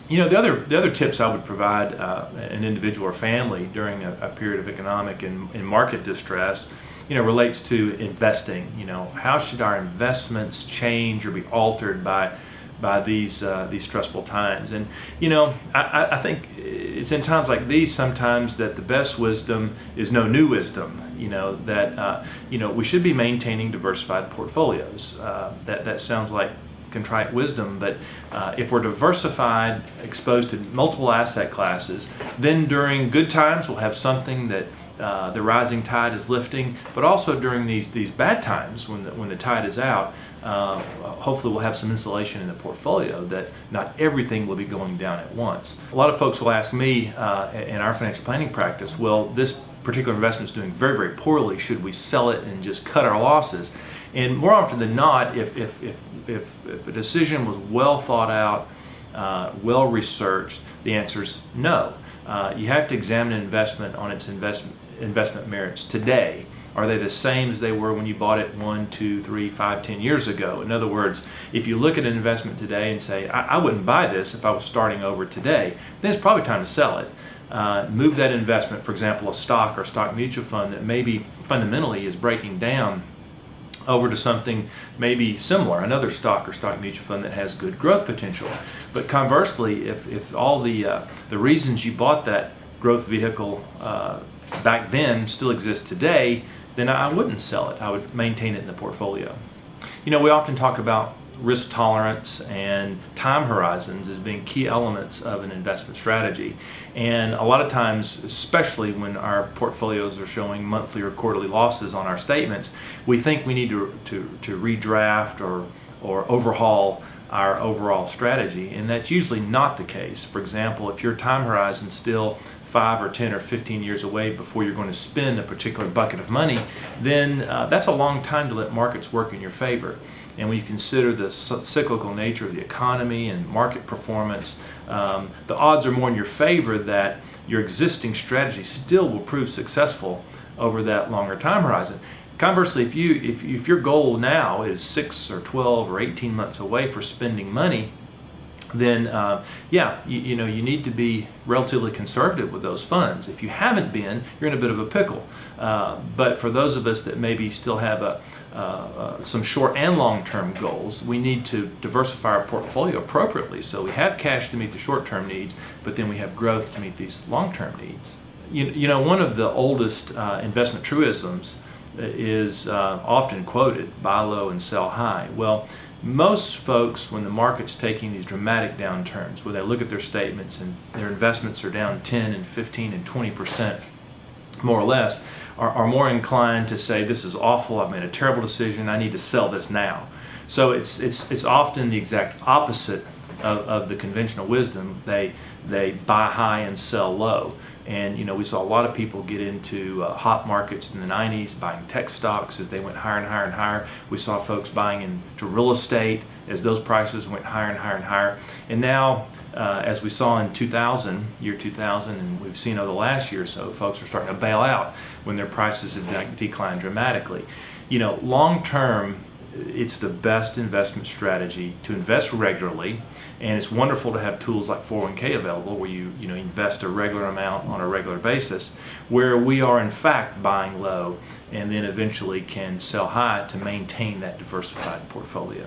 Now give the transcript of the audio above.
The other tips I would provide an individual or family during a period of economic and market distress, relates to investing. How should our investments change or be altered by these stressful times? And I think it's in times like these sometimes that the best wisdom is no new wisdom. That we should be maintaining diversified portfolios. That sounds like contrite wisdom, but if we're diversified, exposed to multiple asset classes, then during good times we'll have something that the rising tide is lifting, but also during these bad times when the tide is out, hopefully we'll have some insulation in the portfolio that not everything will be going down at once. A lot of folks will ask me in our financial planning practice, well, this particular investment is doing very, very poorly. Should we sell it and just cut our losses? And more often than not, if a decision was well thought out, well researched, the answer is no. You have to examine an investment on its investment merits today. Are they the same as they were when you bought it 1, 2, 3, 5, 10 years ago? In other words, if you look at an investment today and say, I wouldn't buy this if I was starting over today, then it's probably time to sell it. Move that investment, for example, a stock or stock mutual fund that maybe fundamentally is breaking down, over to something maybe similar, another stock or stock mutual fund that has good growth potential. But conversely, if all the reasons you bought that growth vehicle back then still exist today, then I wouldn't sell it. I would maintain it in the portfolio. We often talk about risk tolerance and time horizons as being key elements of an investment strategy. And a lot of times, especially when our portfolios are showing monthly or quarterly losses on our statements, we think we need to redraft or overhaul our overall strategy, and that's usually not the case. For example, if your time horizon is still 5 or 10 or 15 years away before you're going to spend a particular bucket of money, then that's a long time to let markets work in your favor. And when you consider the cyclical nature of the economy and market performance, the odds are more in your favor that your existing strategy still will prove successful over that longer time horizon. Conversely, if your goal now is 6 or 12 or 18 months away for spending money, then you need to be relatively conservative with those funds. If you haven't been, you're in a bit of a pickle. But for those of us that maybe still have some short and long-term goals, we need to diversify our portfolio appropriately. So we have cash to meet the short-term needs, but then we have growth to meet these long-term needs. One of the oldest investment truisms is often quoted, buy low and sell high. Well, most folks, when the market's taking these dramatic downturns, where they look at their statements and their investments are down 10 and 15 and 20%, more or less, are more inclined to say, this is awful, I've made a terrible decision, I need to sell this now. So it's often the exact opposite of the conventional wisdom. They buy high and sell low. And we saw a lot of people get into hot markets in the 90s, buying tech stocks as they went higher and higher and higher. We saw folks buying into real estate as those prices went higher and higher and higher. And now, as we saw in year 2000, and we've seen over the last year or so, folks are starting to bail out when their prices have declined dramatically. Long term, it's the best investment strategy to invest regularly, and it's wonderful to have tools like 401k available where you invest a regular amount on a regular basis, where we are in fact buying low and then eventually can sell high to maintain that diversified portfolio.